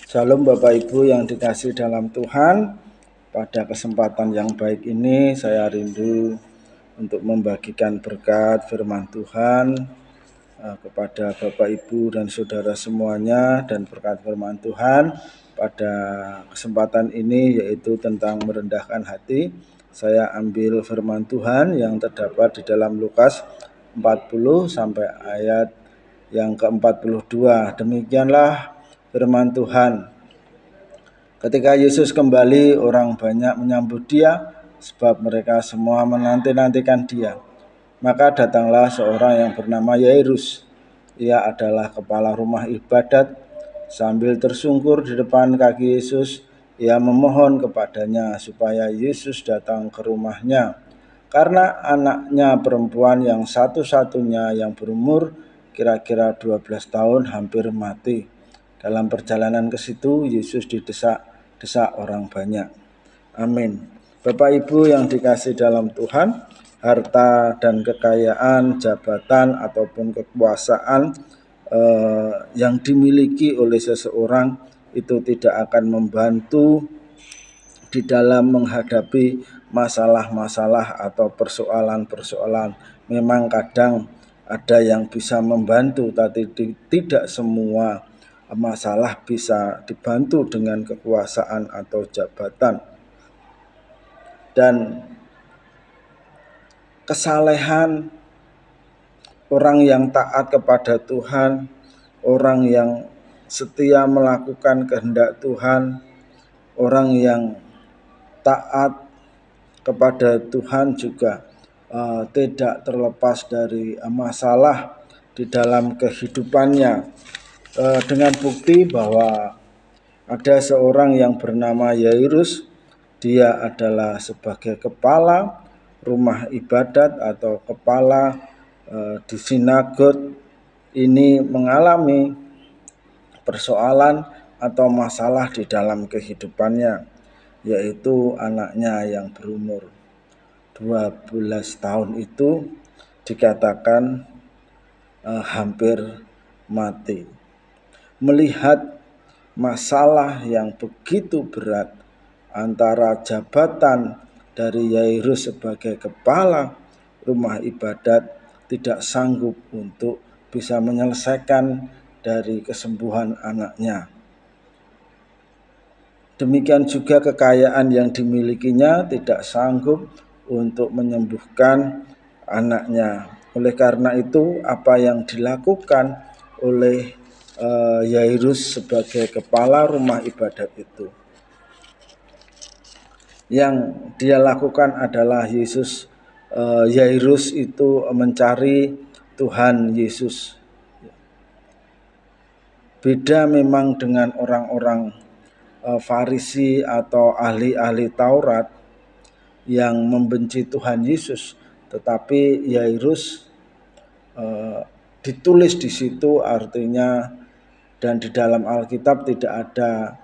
Shalom Bapak Ibu yang dikasihi dalam Tuhan. Pada kesempatan yang baik ini saya rindu untuk membagikan berkat firman Tuhan kepada Bapak Ibu dan saudara semuanya, dan berkat firman Tuhan pada kesempatan ini yaitu tentang merendahkan hati. Saya ambil firman Tuhan yang terdapat di dalam Lukas 40 sampai ayat yang ke-42. Demikianlah firman Tuhan. Ketika Yesus kembali, orang banyak menyambut dia, sebab mereka semua menanti-nantikan dia. Maka datanglah seorang yang bernama Yairus. Ia adalah kepala rumah ibadat. Sambil tersungkur di depan kaki Yesus, ia memohon kepadanya supaya Yesus datang ke rumahnya. Karena anaknya perempuan yang satu-satunya yang berumur kira-kira 12 tahun hampir mati. Dalam perjalanan ke situ, Yesus didesak orang banyak. Amin. Bapak Ibu yang dikasihi dalam Tuhan, harta dan kekayaan, jabatan ataupun kekuasaan yang dimiliki oleh seseorang itu tidak akan membantu di dalam menghadapi masalah-masalah atau persoalan-persoalan. Memang kadang ada yang bisa membantu, tapi tidak semua masalah bisa dibantu dengan kekuasaan atau jabatan. Dan kesalehan orang yang taat kepada Tuhan, orang yang setia melakukan kehendak Tuhan, orang yang taat kepada Tuhan juga tidak terlepas dari masalah di dalam kehidupannya. Dengan bukti bahwa ada seorang yang bernama Yairus, dia adalah sebagai kepala rumah ibadat atau kepala di sinagog ini mengalami persoalan atau masalah di dalam kehidupannya, yaitu anaknya yang berumur 12 tahun itu dikatakan hampir mati. Melihat masalah yang begitu berat antara jabatan dari Yairus sebagai kepala rumah ibadat tidak sanggup untuk bisa menyelesaikan dari kesembuhan anaknya. Demikian juga kekayaan yang dimilikinya tidak sanggup untuk menyembuhkan anaknya. Oleh karena itu, apa yang dilakukan oleh Yairus sebagai kepala rumah ibadat itu, yang dia lakukan adalah Yairus itu mencari Tuhan Yesus. Beda memang dengan orang-orang Farisi atau ahli-ahli Taurat yang membenci Tuhan Yesus, tetapi Yairus ditulis di situ artinya, dan di dalam Alkitab tidak ada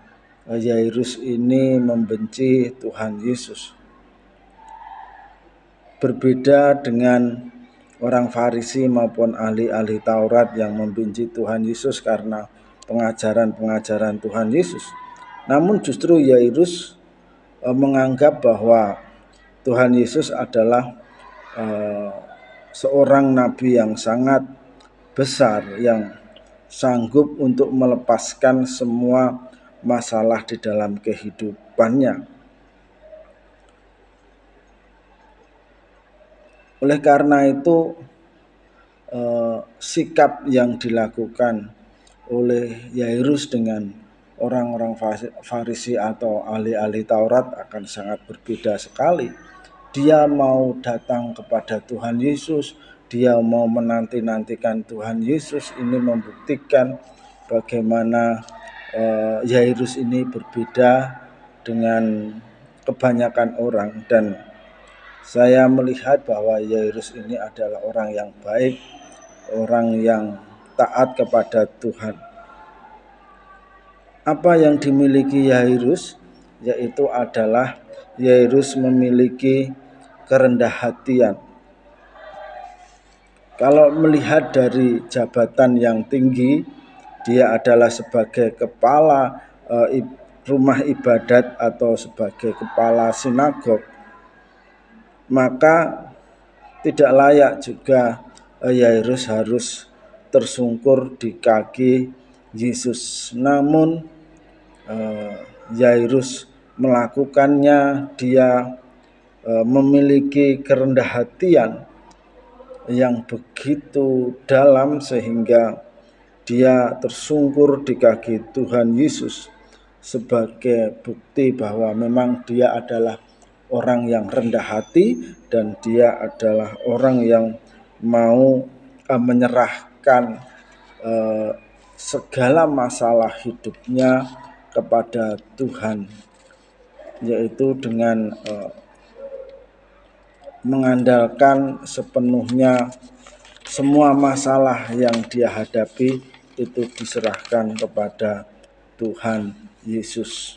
Yairus ini membenci Tuhan Yesus. Berbeda dengan orang Farisi maupun ahli-ahli Taurat yang membenci Tuhan Yesus karena pengajaran-pengajaran Tuhan Yesus. Namun justru Yairus menganggap bahwa Tuhan Yesus adalah seorang nabi yang sangat besar, yang sanggup untuk melepaskan semua masalah di dalam kehidupannya. Oleh karena itu, sikap yang dilakukan oleh Yairus dengan orang-orang Farisi atau ahli-ahli Taurat akan sangat berbeda sekali. Dia mau datang kepada Tuhan Yesus, dia mau menanti-nantikan Tuhan Yesus. Ini membuktikan bagaimana Yairus ini berbeda dengan kebanyakan orang, dan saya melihat bahwa Yairus ini adalah orang yang baik, orang yang taat kepada Tuhan. Apa yang dimiliki Yairus? Yaitu adalah Yairus memiliki kerendah hatian. Kalau melihat dari jabatan yang tinggi, dia adalah sebagai kepala rumah ibadat atau sebagai kepala sinagog, maka tidak layak juga Yairus harus tersungkur di kaki Yesus. Namun Yairus melakukannya, dia memiliki kerendah hatian yang begitu dalam sehingga dia tersungkur di kaki Tuhan Yesus sebagai bukti bahwa memang dia adalah orang yang rendah hati dan dia adalah orang yang mau menyerahkan segala masalah hidupnya kepada Tuhan, yaitu dengan mengandalkan sepenuhnya semua masalah yang dia hadapi itu diserahkan kepada Tuhan Yesus.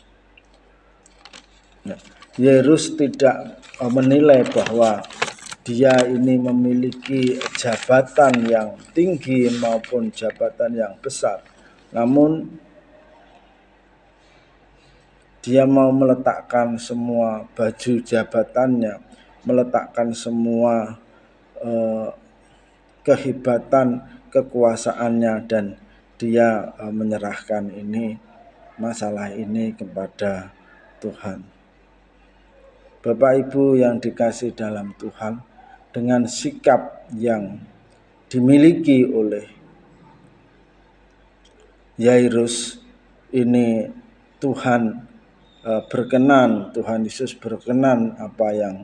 Yairus tidak menilai bahwa dia ini memiliki jabatan yang tinggi maupun jabatan yang besar, namun dia mau meletakkan semua baju jabatannya, meletakkan semua kehebatan kekuasaannya, dan dia menyerahkan masalah ini kepada Tuhan. Bapak Ibu yang dikasihi dalam Tuhan, dengan sikap yang dimiliki oleh Yairus ini, Tuhan berkenan, Tuhan Yesus berkenan apa yang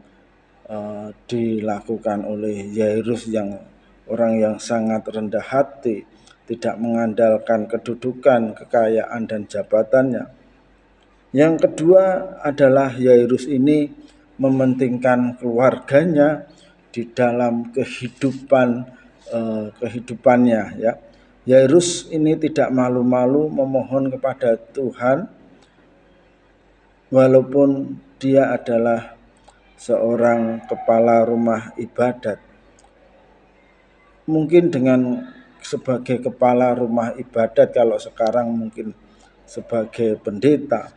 dilakukan oleh Yairus, yang orang yang sangat rendah hati, tidak mengandalkan kedudukan, kekayaan, dan jabatannya. Yang kedua adalah Yairus ini mementingkan keluarganya di dalam kehidupannya, ya. Yairus ini tidak malu-malu memohon kepada Tuhan walaupun dia adalah seorang kepala rumah ibadat. Mungkin dengan sebagai kepala rumah ibadat, kalau sekarang mungkin sebagai pendeta,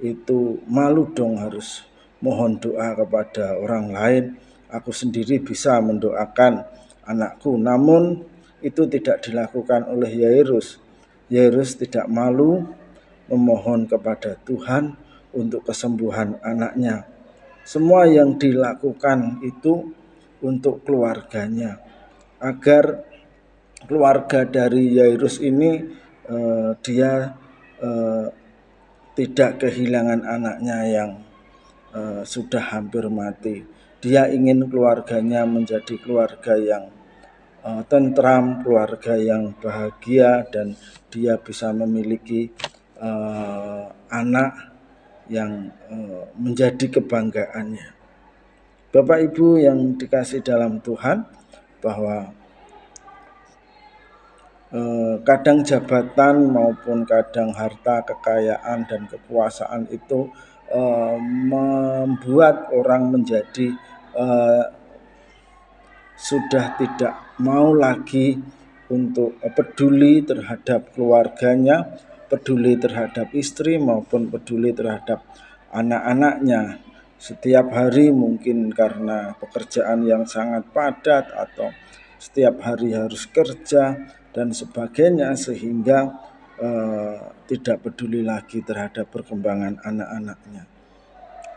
itu malu dong harus mohon doa kepada orang lain. Aku sendiri bisa mendoakan anakku, namun itu tidak dilakukan oleh Yairus. Yairus tidak malu memohon kepada Tuhan untuk kesembuhan anaknya. Semua yang dilakukan itu untuk keluarganya, agar keluarga dari Yairus ini dia tidak kehilangan anaknya yang sudah hampir mati. Dia ingin keluarganya menjadi keluarga yang tentram, keluarga yang bahagia, dan dia bisa memiliki anak yang menjadi kebanggaannya. Bapak Ibu yang dikasihi dalam Tuhan, bahwa kadang jabatan maupun kadang harta, kekayaan, dan kekuasaan itu membuat orang menjadi sudah tidak mau lagi untuk peduli terhadap keluarganya, peduli terhadap istri maupun peduli terhadap anak-anaknya. Setiap hari mungkin karena pekerjaan yang sangat padat atau setiap hari harus kerja dan sebagainya, sehingga tidak peduli lagi terhadap perkembangan anak-anaknya.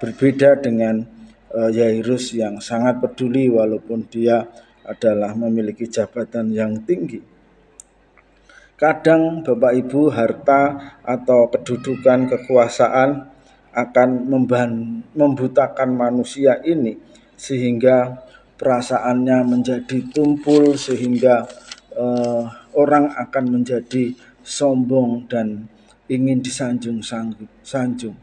Berbeda dengan Yairus yang sangat peduli walaupun dia adalah memiliki jabatan yang tinggi. Kadang Bapak Ibu, harta atau kedudukan, kekuasaan akan membutakan manusia ini sehingga perasaannya menjadi tumpul, sehingga orang akan menjadi sombong dan ingin disanjung-sanjung.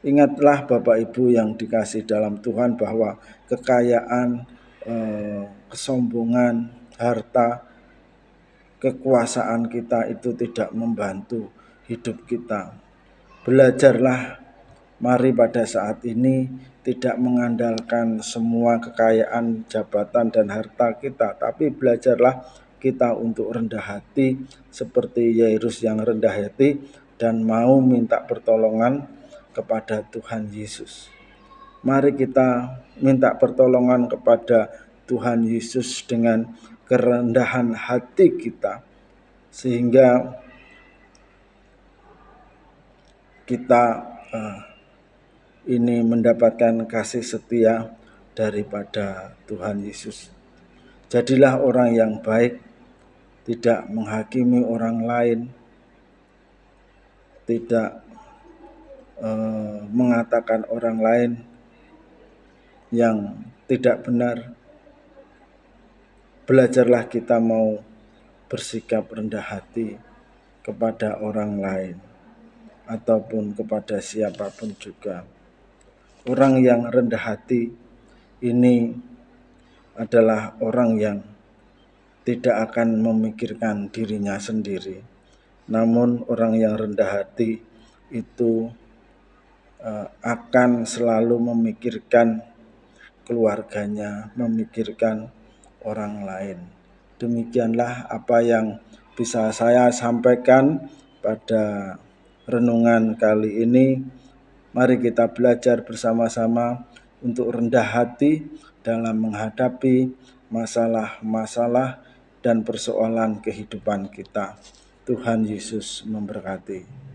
Ingatlah Bapak Ibu yang dikasihi dalam Tuhan, bahwa kekayaan, kesombongan, harta, kekuasaan kita itu tidak membantu hidup kita. Belajarlah, mari pada saat ini tidak mengandalkan semua kekayaan, jabatan, dan harta kita, tapi belajarlah kita untuk rendah hati seperti Yairus yang rendah hati dan mau minta pertolongan kepada Tuhan Yesus. Mari kita minta pertolongan kepada Tuhan Yesus dengan kerendahan hati kita, sehingga kita ini mendapatkan kasih setia daripada Tuhan Yesus. Jadilah orang yang baik, tidak menghakimi orang lain, tidak mengatakan orang lain yang tidak benar. Belajarlah kita mau bersikap rendah hati kepada orang lain ataupun kepada siapapun juga. Orang yang rendah hati ini adalah orang yang tidak akan memikirkan dirinya sendiri. Namun orang yang rendah hati itu akan selalu memikirkan keluarganya, memikirkan orang lain. Demikianlah apa yang bisa saya sampaikan pada renungan kali ini. Mari kita belajar bersama-sama untuk rendah hati dalam menghadapi masalah-masalah dan persoalan kehidupan kita. Tuhan Yesus memberkati.